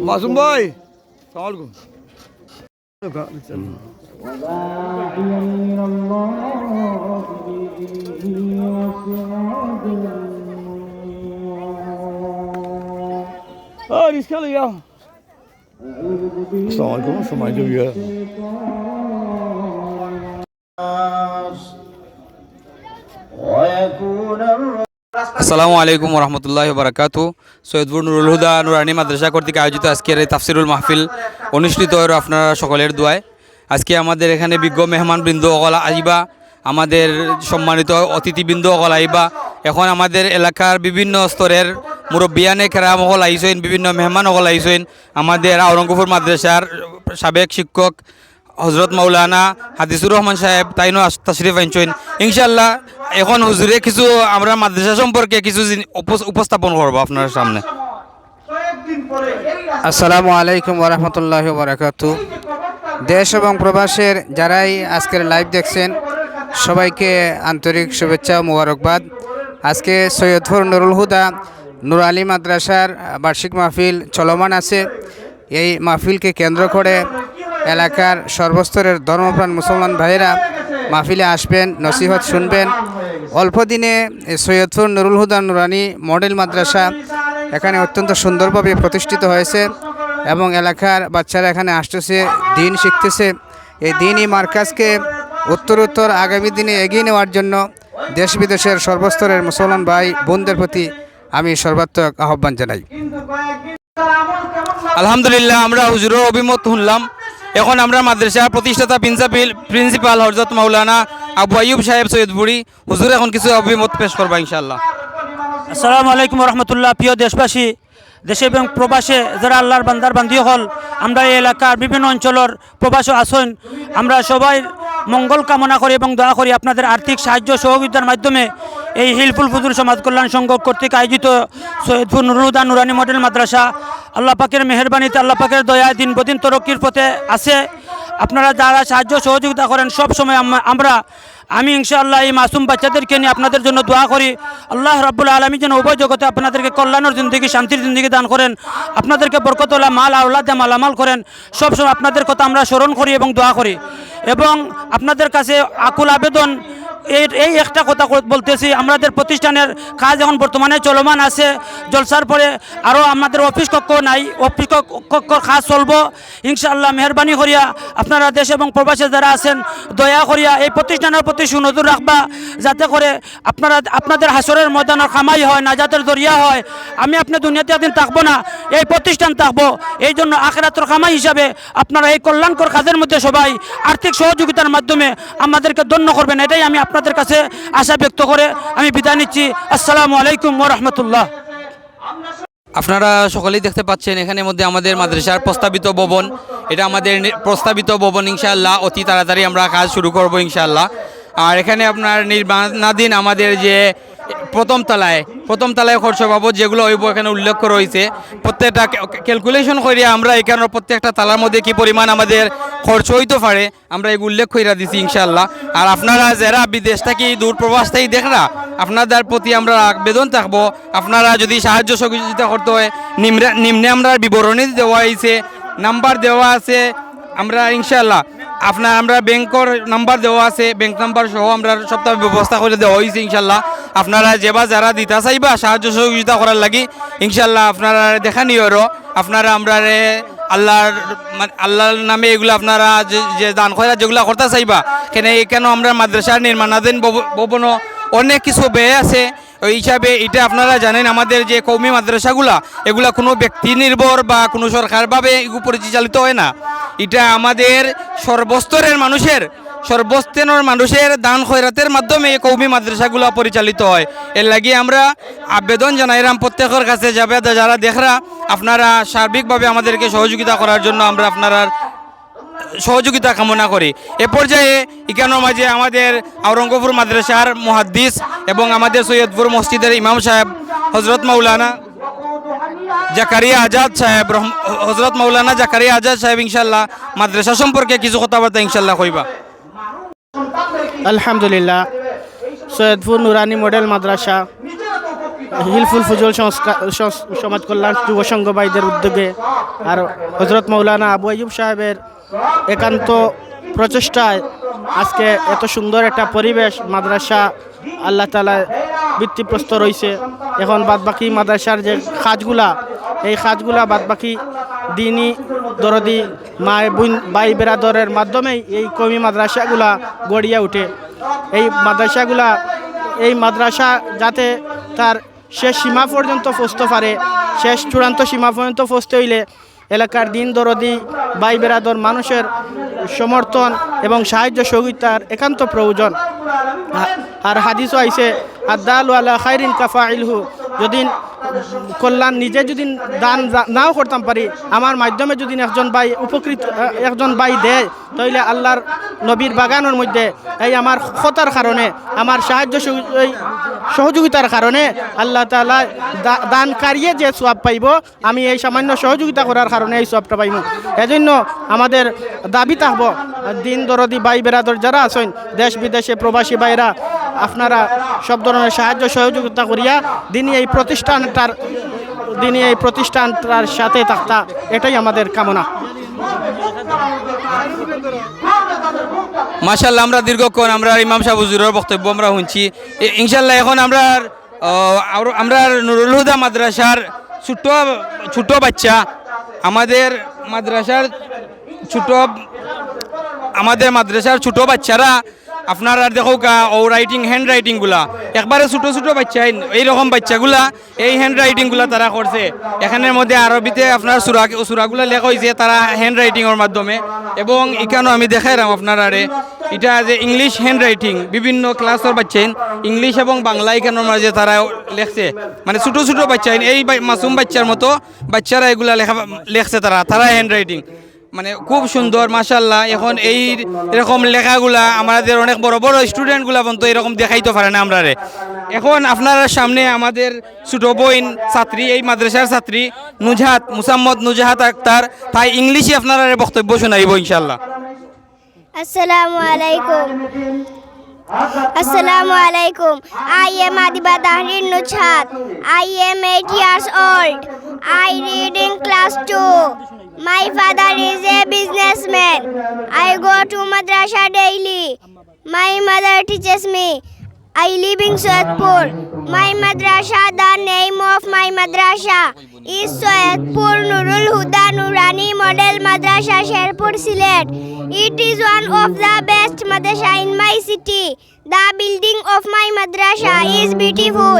মাসুম ভাই সালাম আলাইকুম রিস্কা লইয়া আসসালামু আলাইকুম সময় দিও আসসালামু আলাইকুম রহমতুল্লাহ বারাকাতু। সৈয়দপুর নুরুল হুদা নুরানি মাদ্রাসা কর্তৃক আয়োজিত আজকের এই তাফসিরুল মাহফিল অনুষ্ঠিত হয় আপনারা সকলের দোয়ায়। আজকে আমাদের এখানে বিজ্ঞ মেহমানবৃন্দ অকল আইবা, আমাদের সম্মানিত অতিথিবৃন্দ অকল আইবা। এখন আমাদের এলাকার বিভিন্ন স্তরের মুরব্বিয়ানে কেরাম অকল আইসেন, বিভিন্ন মেহমান অকল আইসেন। আমাদের আওরঙ্গপুর মাদ্রাসার সাবেক শিক্ষক হজরত মৌলানা হাদিসুর রহমান সাহেব তাইনো তশরিফ আনছেন ইনশাল্লাহ। এখন হুজুরে কিছু আমরা মাদ্রাসা সম্পর্কে কিছু উপস্থাপন করবো আপনার সামনে। আসসালামু আলাইকুম ওরহমতুল্লাহ বারাকাতু। দেশ এবং প্রবাসের যারাই আজকের লাইভ দেখছেন সবাইকে আন্তরিক শুভেচ্ছা ও মোবারকবাদ। আজকে সৈয়দপুর নুরুল হুদা নুর আলী মাদ্রাসার বার্ষিক মাহফিল চলমান আছে। এই মাহফিলকে কেন্দ্র করে এলাকার সর্বস্তরের ধর্মপ্রাণ মুসলমান ভাইয়েরা মাহফিলে আসবেন, নসিহত শুনবেন। অল্প দিনে সৈয়দপুর নুরুল হুদা নুরানি মডেল মাদ্রাসা এখানে অত্যন্ত সুন্দরভাবে প্রতিষ্ঠিত হয়েছে এবং এলাকার বাচ্চারা এখানে আসতেছে, দিন শিখতেছে। এই দিনই মার্কাজকে উত্তরোত্তর আগামী দিনে এগিয়ে নেওয়ার জন্য দেশ বিদেশের সর্বস্তরের মুসলমান ভাই বোনদের প্রতি আমি সর্বাত্মক আহ্বান জানাই। আলহামদুলিল্লাহ, আমরা হুজুরের অভিমত শুনলাম। এখন আমরা মাদ্রাসার প্রতিষ্ঠাতা প্রিন্সিপাল হজরত মাওলানা আবু আইয়ুব সাহেব সৈয়দপুরি হুজুর এখন কিছু অভিমত পেশ করবা ইনশাআল্লাহ। আসসালামু আলাইকুম রহমতুল্লাহ। প্রিয় দেশবাসী, দেশে এবং প্রবাসে যারা আল্লাহর বান্দার বান্দি হল, আমরা এই এলাকার বিভিন্ন অঞ্চলের প্রবাসী আসন, আমরা সবাই মঙ্গল কামনা করি এবং দোয়া করি আপনাদের আর্থিক সাহায্য সহযোগিতার মাধ্যমে এই হিলফুল ফুজুর সমাজ কল্যাণ সংঘ কর্তৃক আয়োজিত সৈয়দপুর নুরুল হুদা নুরানি মডেল মাদ্রাসা আল্লাহ পাকের মেহেরবানিতে, আল্লাহ পাকের দয়ায় দিন বদিন তরক্কির পথে আছে। আপনারা যারা সাহায্য সহযোগিতা করেন সব সময় আমি ইনশাআল্লাহ এই মাসুম বাচ্চাদেরকে নিয়ে আপনাদের জন্য দোয়া করি। আল্লাহ রাব্বুল আলামিন যেন উভয় জগতে আপনাদেরকে কল্যাণের জিন্দগি, শান্তির জিন্দগি দান করেন, আপনাদেরকে বরকতওয়ালা মাল আওলাদ দিয়ে মালামাল করেন। সবসময় আপনাদের কথা আমরা স্মরণ করি এবং দোয়া করি এবং আপনাদের কাছে আকুল আবেদন এই একটা কথা বলতেছি, আমাদের প্রতিষ্ঠানের কাজ এখন বর্তমানে চলমান আছে। জলসার পরে আরও আমাদের অফিস কক্ষ নাই, অফিস কক্ষর কাজ চলবো ইনশাআল্লাহ। মেহরবানি করিয়া আপনারা দেশ এবং প্রবাসে যারা আছেন দয়া করিয়া এই প্রতিষ্ঠানের প্রতি সুনজর রাখবা, যাতে করে আপনাদের হাসরের ময়দানের কামাই হয়, নাজাতের দরিয়া হয়। আপনি দুনিয়াতে একদিন থাকবো না, এই প্রতিষ্ঠান থাকবো। এই জন্য আখিরাতের কামাই হিসাবে আপনারা এই কল্যাণকর কাজের মধ্যে সবাই আর্থিক সহযোগিতার মাধ্যমে আমাদেরকে ধন্য করবেন, এটাই আমি আপনাদের কাছে আশা ব্যক্ত করে আমি বিদায় নিচ্ছি। আসসালামু আলাইকুম ওয়া রাহমাতুল্লাহ। আপনারা সকলেই দেখতে পাচ্ছেন এখানের মধ্যে আমাদের মাদ্রাসার প্রস্তাবিত ভবন, এটা আমাদের প্রস্তাবিত ভবন। ইনশাআল্লাহ অতি তাড়াতাড়ি আমরা কাজ শুরু করব ইনশাআল্লাহ। আর এখানে আপনার নির্মাণাধীন আমাদের যে প্রথম তলায় খরচ বাবদ যেগুলো হইব এখানে উল্লেখ করা হয়েছে, প্রত্যেকটা ক্যালকুলেশন করে আমরা এখানে প্রত্যেকটা তালার মধ্যে কি পরিমাণ আমাদের খরচ হইতে পারে আমরা এগুলো উল্লেখ করে দিছি ইনশাআল্লাহ। আর আপনারা যারা বিদেশ থেকে দূর প্রবাস থেকে দেখরা, আপনাদের প্রতি আমরা আবেদন থাকবো, আপনারা যদি সাহায্য সহযোগিতা করতে হয় নিম্নে আমরা বিবরণী দেওয়া হয়েছে, নাম্বার দেওয়া আছে। আমরা ইনশাআল্লাহ আমরা ব্যাংকের নাম্বার দেওয়া আছে, ব্যাংক নাম্বার সহ আমরা সপ্তাহ ব্যবস্থা করে দেওয়া হয়েছে ইনশাআল্লাহ। আপনারা যারা দিতে চাইবা সাহায্য সহযোগিতা করার লাগি ইনশাআল্লাহ আপনারা দেখা নিও। আপনারা আমরা আল্লাহর নামে এগুলো আপনারা যে দান খয়রাত যেগুলো করতে চাইবা কেন আমরা মাদ্রাসার নির্মাণাধীন ভবনও অনেক কিছু ব্যয় আছে। ওই হিসাবে এটা আপনারা জানেন আমাদের যে কওমি মাদ্রাসাগুলা এগুলা কোনো ব্যক্তি নির্ভর বা কোনো সরকারভাবে এগুলো পরিচালিত হয় না। এটা আমাদের সর্বস্তরের মানুষের দান খয়রাতের মাধ্যমে এই কওমি মাদ্রাসাগুলো পরিচালিত হয়। এর লাগি আমরা আবেদন জানাইলাম প্রত্যেকের কাছে যারা দেখরা আপনারা সার্বিকভাবে আমাদেরকে সহযোগিতা করার জন্য আমরা আপনারা সহযোগিতা কামনা করি। এ পর্যায়ে এখানের মাঝে আমাদের আওরঙ্গপুর মাদ্রাসার মুহাদ্দিস এবং আমাদের সৈয়দপুর মসজিদের ইমাম সাহেব হজরত মৌলানা জাকারিয়া আজাদ সাহেব ইনশাআল্লাহ মাদ্রাসা সম্পর্কে কিছু কথাবার্তা ইনশাআল্লাহ কইবা। আলহামদুলিল্লাহ, সৈয়দপুর নুরানি মডেল মাদ্রাসা হিলফুল ফুজুল সমাজ কল্যাণ যুব সংঘ ভাইদের উদ্যোগে আর হজরত মৌলানা আবু আইয়ুব সাহেবের একান্ত প্রচেষ্টায় আজকে এত সুন্দর একটা পরিবেশ মাদ্রাসা আল্লাহ তাআলা ভিত্তিপ্রস্তর রয়েছে। এখন বাদবাকি মাদ্রাসার যে কাজগুলা এই কাজগুলা বাদবাকি দিনী দরদি মায় বোন ভাই বেরাদরের মাধ্যমেই এই কওমি মাদ্রাসাগুলা গড়িয়ে ওঠে। এই মাদ্রাসা যাতে তার শেষ সীমা পর্যন্ত পৌঁছতে পারে, শেষ চূড়ান্ত সীমা পর্যন্ত পৌঁছতে হইলে এলাকার দিন দরদি ভাই বেরাদর মানুষের সমর্থন এবং সাহায্য সহযোগিতার একান্ত প্রয়োজন। আর হাদিসও আইছে আদালু আলা খাইরিন কাফাইলহু, যদি কল্যাণ নিজে যদি দান নাও করতাম পারি, আমার মাধ্যমে যদি একজন ভাই দেয়, তাহলে আল্লাহর নবীর বাগানের মধ্যে এই আমার খতার কারণে, আমার সাহায্য সহযোগিতার কারণে আল্লাহ তাআলা দান কারিয়ে যে সওয়াব পাইব, আমি এই সামান্য সহযোগিতা করার কারণে এই সওয়াবটা পাইব। এজন্য আমাদের দাবি থাকবো দিন দরদি ভাই বেরাদর যারা আছেন দেশ বিদেশে প্রবাসী ভাইরা, আপনারা সব ধরনের সাহায্য সহযোগিতা করিয়া দিনই এই প্রতিষ্ঠানটার সাথে থাকতা, এটাই আমাদের কামনা। মাশাআল্লাহ, আমরা দীর্ঘক্ষণ আমরা ইমাম সাহেব হুজুরের বক্তব্য আমরা শুনছি। ইনশাআল্লাহ এখন আমরা নুরুল হুদা মাদ্রাসার ছোট বাচ্চা, আমাদের মাদ্রাসার ছোট বাচ্চারা আপনারা দেখো ও হ্যান্ড রাইটিংগুলা একবারে ছোট বাচ্চা, এইরকম বাচ্চাগুলা এই হ্যান্ড রাইটিংগুলা তারা করছে। এখানের মধ্যে আরবিতে আপনার সুরাগুলা লেখা হয়েছে তারা হ্যান্ড রাইটিংয়ের মাধ্যমে। এবং এখানেও আমি দেখাইলাম আপনারা এটা যে ইংলিশ হ্যান্ড রাইটিং, বিভিন্ন ক্লাসের বাচ্চা ইংলিশ এবং বাংলা এখানের মাঝে তারা লেখছে, মানে ছোট বাচ্চা, এই মাসুম বাচ্চার মতো বাচ্চারা এগুলা লেখছে তারা হ্যান্ড রাইটিং, মানে খুব সুন্দর মাশাআল্লাহ। এখন এরকম লেখাগুলা আমাদের অনেক বড় বড় স্টুডেন্টগুলা পর্যন্ত এরকম দেখাইতে পারে না আমরা এখন আপনারা সামনে আমাদের ছোট বোন ছাত্রী, এই মাদ্রাসার ছাত্রী মুসাম্মদ নুজাহাত আক্তার, তাই ইংলিশে আপনারা বক্তব্য শোনাইব ইনশাআল্লাহ। Assalamu alaikum. I am Adiba Tahrir Nujhat. I am 8 years old. I read in class 2. My father is a businessman. I go to madrasa daily. My mother teaches me. I live in Soyatpur. My madrasa, the name of my madrasa is Soyatpur Nurul Huda Nurani Model Madrasa Sherpur Silet. It is one of the best madrasa in my city. The building of my madrasa is beautiful.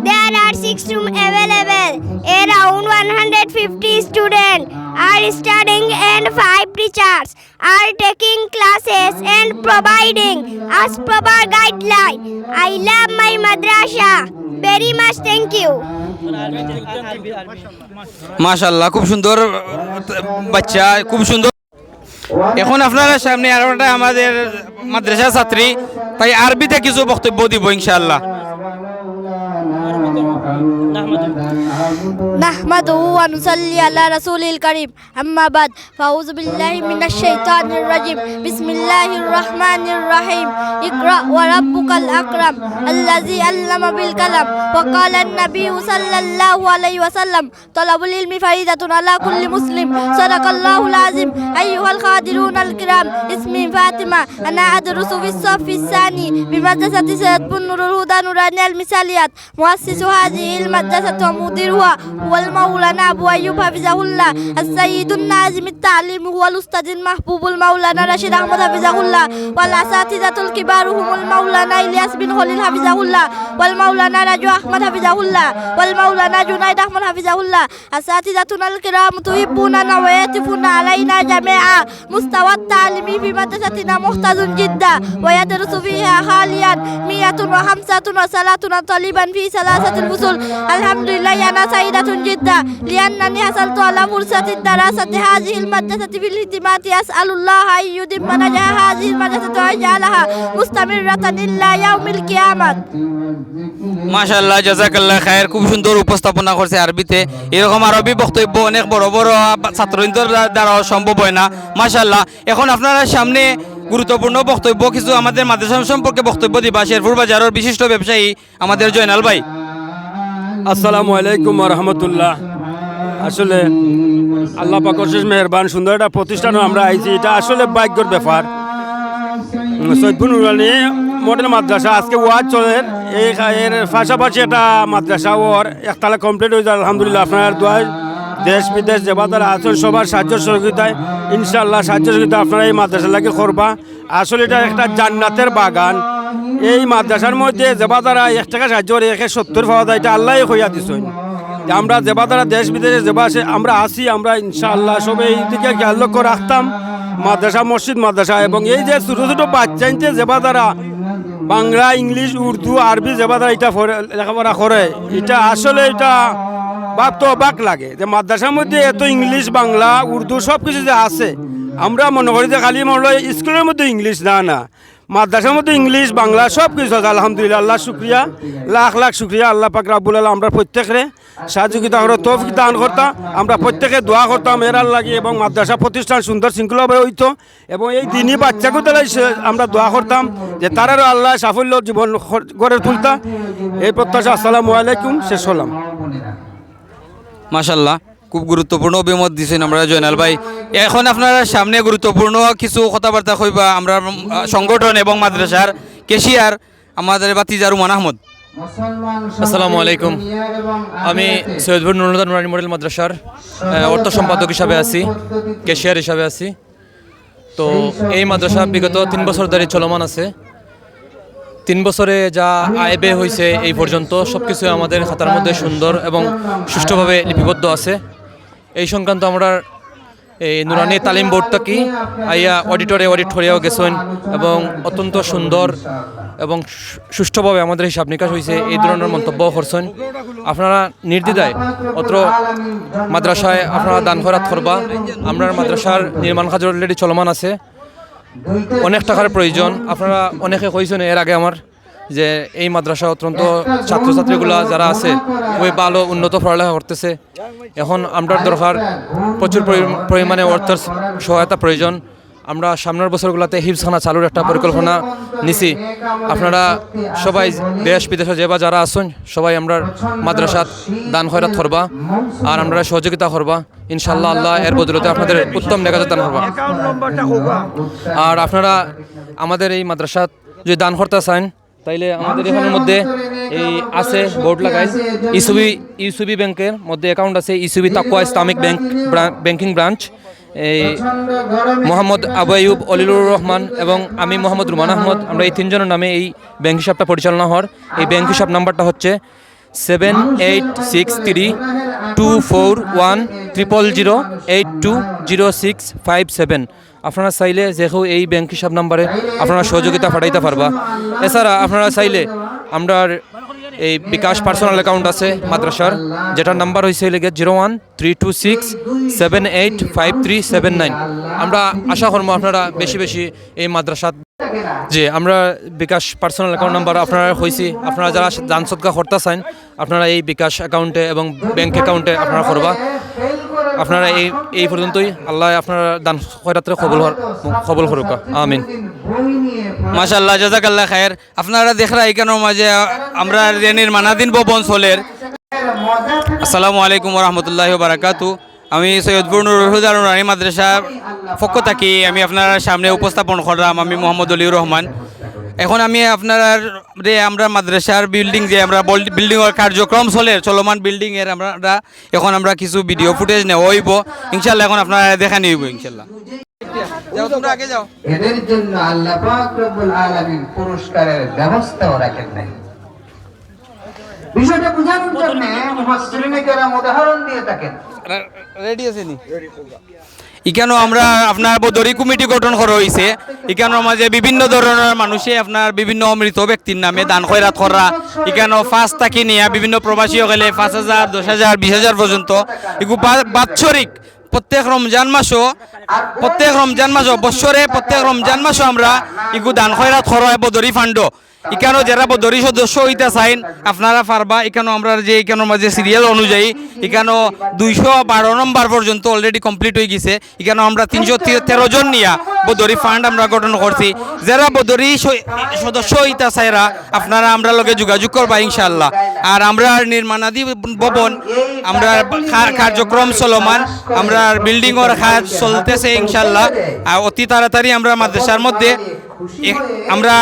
There are 6 rooms available. Around 150 students are studying and 5 teachers are taking classes and providing us proper guideline. I love my madrasa very much. Thank you. মাশাআল্লাহ, খুব সুন্দর বাচ্চা, খুব সুন্দর। এখন আপনারা সামনে আরো একটা আমাদের মাদ্রাসা ছাত্রী, তাই আরবিতে কিছু বক্তব্য দিব ইনশাআল্লাহ। نحمده ونصلي على رسول الكريم أما بعد فأعوذ بالله من الشيطان الرجيم بسم الله الرحمن الرحيم اقرأ وربك الأكرم الذي علم بالقلم وقال النبي صلى الله عليه وسلم طلب العلم فريضة على كل مسلم صدق الله العظيم أيها القادرون الكرام اسمي فاطمة أنا أدرس في الصف الثاني بمدرسة سيدبن نور الهدى نوراني المثاليات مؤسس هذه المدرسة ومديرها هو المولانا أبو أيوب حفظه الله السيد الناظم التعليم هو الأستاذ المحبوب المولانا رشيد أحمد حفظه الله والأساتذة الكبار هم المولانا إلياس بن خليل حفظه الله والمولانا رجو أحمد حفظه الله والمولانا جنيد أحمد حفظه الله أساتذتنا الكرام تحبوننا ويعطفون علينا جميعا مستوى التعليم في مدرستنا محتاج جدا ويدرس فيها حاليا 135 طالبا في 3 الفصول. الحمد لله أنا سعيدة جدا لأنني حصلت على فرصة دراسة هذه المدرسة في الاهتمامات. أسأل الله أن يديم نجاح هذه المدرسة ويجعلها مستمرة إلى يوم القيامة. মাশাআল্লাহ, জাযাকাল্লাহ খায়ের। খুব সুন্দর উপস্থাপনা করছে আরবিতে। এরকম আরবি বক্তব্য অনেক বড় বড় ছাত্রদের দ্বারা সম্ভব হয় না। মাশাআল্লাহ, এখন আপনারা সামনে গুরুত্বপূর্ণ বক্তব্য কিছু আমাদের মাদ্রাসা সম্পর্কে বক্তব্য দিবা শেরপুর বাজারের বিশিষ্ট ব্যবসায়ী আমাদের জয়নাল ভাই। আসসালামু আলাইকুম রহমতুল্লাহ। আসলে আল্লাহ পাক অশেষ মেহেরবান, সুন্দর একটা প্রতিষ্ঠানও আমরা আইছি, এটা আসলে ভাগ্যের ব্যাপার। সৈয়দপুর নুরানি মডেল মাদ্রাসা আজকে ওয়াজ চলে, এর পাশাপাশি একটা মাদ্রাসা ওর একতলা কমপ্লিট হয়ে যায় আলহামদুলিল্লাহ। আপনার দোয়ায় দেশ বিদেশ যে তারা আছেন সবার সাহায্য সহযোগিতায় ইনশাআল্লাহ সাহায্য সহযোগিতা আপনারা এই মাদ্রাসা লাগে করবা। আসলে এটা একটা জান্নাতের বাগান। এই মাদ্রাসার মধ্যে যেবা তারা 1 টাকা সাহায্য করে 170 পাওয়া যায়, এটা আল্লাহ হইয়া দিছেন। আমরা যেবা তারা দেশ বিদেশে যেবা আমরা আসি, আমরা ইনশাআল্লাহ সবাই এই দিকে খেয়াল লক্ষ্য রাখতাম। মাদ্রাসা মসজিদ মাদ্রাসা এবং এই যে ছোটো ছোটো বাচ্চাইতে যেবা তারা বাংলা ইংলিশ উর্দু আরবি যেবা তারা এটা লেখাপড়া করে, এটা আসলে এটা ভাবতে অবাক লাগে যে মাদ্রাসার মধ্যে এত ইংলিশ বাংলা উর্দু সব কিছু যে আছে। আমরা মনে করি যে খালি মনে হয় স্কুলের মধ্যে ইংলিশ, না মাদ্রাসার মধ্যে ইংলিশ বাংলা সব কিছু আছে আলহামদুলিল্লাহ। আল্লাহ শুক্রিয়া, লাখ লাখ শুক্রিয়া। আল্লাহ পাক রাব্বুল আলামিন আমরা প্রত্যেকের সহযোগিতা করে তৌফিক দান করতাম, আমরা প্রত্যেকে দোয়া করতাম এরার লাগে এবং মাদ্রাসা প্রতিষ্ঠান সুন্দর শৃঙ্খলাভাবে হইতো এবং এই দিনই বাচ্চাকে তারা আমরা দোয়া করতাম যে তারারও আল্লাহ সাফল্য জীবন গড়ে তুলতা। এই প্রত্যাশা। আসসালামু আলাইকুম, শেষ হলাম। মাশাল্লাহ, খুব গুরুত্বপূর্ণ অভিমত দিয়েছেন আমরা জয়নাল ভাই। এখন আপনারা সামনে গুরুত্বপূর্ণ কিছু কথাবার্তা কইবা আমরা সংগঠন এবং মাদ্রাসার কেশিয়ার আমাদের বাতিজা রুমান আহমদ। আসসালামু আলাইকুম। আমি সৈয়দপুর নুরানি মডেল মাদ্রাসার অর্থ সম্পাদক হিসাবে আছি, ক্যাশিয়ার হিসাবে আছি। তো এই মাদ্রাসা বিগত 3 বছর ধরে চলমান আছে। 3 বছরে যা আয় ব্যয় হয়েছে এই পর্যন্ত সব কিছু আমাদের খাতার মধ্যে সুন্দর এবং সুষ্ঠুভাবে লিপিবদ্ধ আছে। এই সংক্রান্ত আমরা এই নুরানি তালিম বোর্ড থাকি আইয়া অডিটরে অডিট করিয়াও গেছেন এবং অত্যন্ত সুন্দর এবং সুষ্ঠুভাবে আমাদের হিসাব নিকাশ হয়েছে এই ধরনের মন্তব্য করছেন। আপনারা নির্দ্বিধায় অত্র মাদ্রাসায় আপনারা দান খয়রাত করবা। আমরা মাদ্রাসার নির্মাণ কাজ অলরেডি চলমান আছে, অনেক টাকার প্রয়োজন। আপনারা অনেকে কইছেন এর আগে আমার যে এই মাদ্রাসা অত্যন্ত ছাত্রছাত্রীগুলা যারা আছে ওই ভালো উন্নত পড়ালেখা করতেছে। এখন আমরা দরকার প্রচুর পরিমাণে অর্থের সহায়তা প্রয়োজন। আমরা সামনের বছরগুলোতে হিফজখানা চালুর একটা পরিকল্পনা নিছি। আপনারা সবাই দেশ বিদেশে যে বা যারা আছেন সবাই আমরা মাদ্রাসাত দান খয়রাত করবা আর আমরা সহযোগিতা করবা ইনশাআল্লাহ। আল্লাহ এর বদলতে আপনাদের উত্তম নেকাত দান করবা। আর আপনারা আমাদের এই মাদ্রাসাত যদি দান করতে চান তাইলে আমাদের এখানের মধ্যে এই আছে বোর্ড লাগাই ইউসিবি ব্যাংকের মধ্যে অ্যাকাউন্ট আছে, ইউসিবি তাকওয়া ইসলামিক ব্যাংকিং ব্রাঞ্চ। এই মোহাম্মদ আবু আইয়ুব অলিলুর রহমান এবং আমি মোহাম্মদ রুমান আহমদ, আমরা এই 3 জনের নামে এই ব্যাংক হিসাবটা পরিচালনা হওয়ার। এই ব্যাংক হিসাব নাম্বারটা হচ্ছে 78632000820657। আপনারা চাইলে যেহেতু এই ব্যাংক হিসাব নাম্বারে আপনারা সহযোগিতা পাঠাইতে পারবা। এছাড়া আপনারা চাইলে আমরা এই বিকাশ পার্সোনাল অ্যাকাউন্ট আছে মাদ্রাসার, যেটার নাম্বার হয়েছে 0132678537 আমরা আশা করবো আপনারা বেশি বেশি এই মাদ্রাসা যে আমরা বিকাশ পার্সোনাল অ্যাকাউন্ট নাম্বার আপনারা হয়েছি। আপনারা যারা দান সদকা করতে চান আপনারা এই বিকাশ অ্যাকাউন্টে এবং ব্যাংক অ্যাকাউন্টে আপনারা করবা। আপনারা এই পর্যন্তই। আল্লাহ আপনারা দান খয়রাতে কবুল করুক, আমিন। মাশাআল্লাহ, জাযাকাল্লাহ খায়ের। আপনারা দেখরা এখানের মাঝে আমরা নির্মাণাধীন ভবন চলের। আসসালামু আলাইকুম ওয়া রাহমাতুল্লাহি ওয়া বারাকাতুহু। আমি সৈয়দপুর নুরানি মাদ্রাসা পক্ষ থাকি আমি আপনার সামনে উপস্থাপন করলাম। আমি মোহাম্মদ অলিউর রহমান। এখন আমি আমরা মাদ্রাসার বিল্ডিং যে আমরা বিল্ডিংয়ের কার্যক্রম চলমান বিল্ডিংয়ের আমরা কিছু ভিডিও ফুটেজ নেওয়া হইব ইনশাল্লাহ। এখন আপনারা দেখা নিব ইনশাল্লাহ। আগে যাও। এদের জন্য আল্লাহ পাক রব্বুল আলামিন পুরস্কারের ব্যবস্থাও রাখেন নাই। বিষয়টা বোঝানোর জন্য মুফাসসিরিনে কেরাম উদাহরণ দিয়ে থাকেন। রেডি আছে নি? এখানে আমরা আপনার বদরি কমিটি গঠন করা হয়েছে। এখানের মাঝে বিভিন্ন ধরনের মানুষে আপনার বিভিন্ন মৃত ব্যক্তির নামে দান খয়রাত করা। এখানে 5 টাকা নিয়ে বিভিন্ন প্রবাসী হলে 5,000 10,000 20,000 পর্যন্ত এগুলো বাৎসরিক প্রত্যেক রমজান মাসও বছরে প্রত্যেক রমজান মাসও আমরা এগুলো দান খয়রাত করা বদরি ফান্ড। এখানেও যারা বদরি সদস্য হইতে চাইন আপনারা পারবা। এখানেও আমরা যে এখানের মাঝে সিরিয়াল অনুযায়ী এখানেও 212 নম্বর পর্যন্ত অলরেডি কমপ্লিট হয়ে গেছে। এখানেও আমরা 313 জন নিয়ে বদরি ফান্ড আমরা গঠন করছি। যারা বদরি সদস্য হইতে চাইরা আপনারা আমরা লগে যোগাযোগ করবা ইনশাআল্লাহ। আর আমরা নির্মাণাধী ভবন আমরা কার্যক্রম চলমান, আমরা বিল্ডিংয়ের কাজ চলতেছে ইনশাআল্লাহ। আর অতি তাড়াতাড়ি আমরা মাদ্রাসার মধ্যে আমরা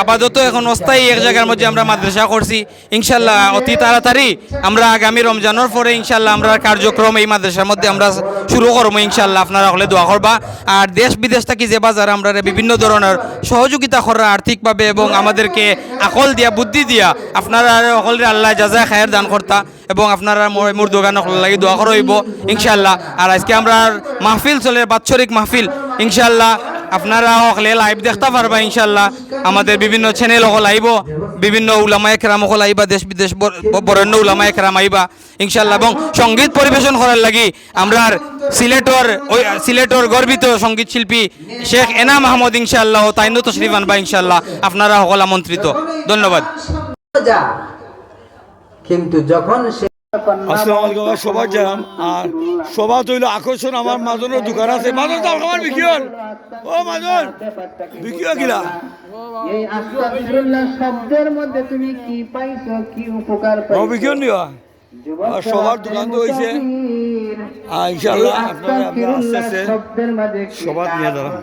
আপাতত এখন অস্থায়ী এক জায়গার মধ্যে আমরা মাদ্রাসা করছি ইনশাআল্লাহ। অতি তাড়াতাড়ি আমরা আগামী রমজানের পরে ইনশাআল্লাহ আমরা কার্যক্রম এই মাদ্রাসার মধ্যে আমরা শুরু করবো ইনশাআল্লাহ। আপনারা হলে দোয়া করবা। আর দেশ বিদেশ থেকে যে বাজার আমরা বিভিন্ন ধরনের সহযোগিতা করা আর্থিকভাবে এবং আমাদেরকে আকল দিয়া বুদ্ধি দিয়া আপনারা সকলের আল্লাহ জাযা খায়ের দান করতা এবং আপনারা মোর দোকান লাগি দোয়া করইব ইনশাআল্লাহ। আর আজকে আমরা মাহফিল চলে, বাৎসরিক মাহফিল ইনশাআল্লাহ। আপনারা হলে লাইভ দেখতে পারবা ইনশাআল্লাহ। আমাদের বিভিন্ন চ্যানেল হল আইব, বিভিন্ন উলামায়ে কেরাম হল আইবা, দেশ বিদেশ বরেণ্য উলামায়ে কেরাম আইবা ইনশাআল্লাহ। এবং সঙ্গীত পরিবেশন করার লাগি আমরা সিলেটর গর্বিত সঙ্গীত শিল্পী শেখ এনাম আহমদ ইনশাআল্লাহ তাইনও তশরিফ আনবা ইনশাআল্লাহ। আপনারা সকল আমন্ত্রিত। ধন্যবাদ। কিন্তু যখন সে আসসালামু আলাইকুম সবার জানাম। আর সবার তৈল আকর্ষণ আমার মাজনের দোকান আছে। মাজন তার খাবার বিক্রি হল। ও মাজন বিক্রি গিলা এই আস্তাগফিরুল্লাহ শব্দের মধ্যে তুমি কি পাইছো, কি উপকার পাইছো? বিক্রি নিও। আর সবার দোকান তো হয়েছে ইনশাআল্লাহ। আপনারা আস্তে আস্তে সবার নিয়ে দাঁড়ান।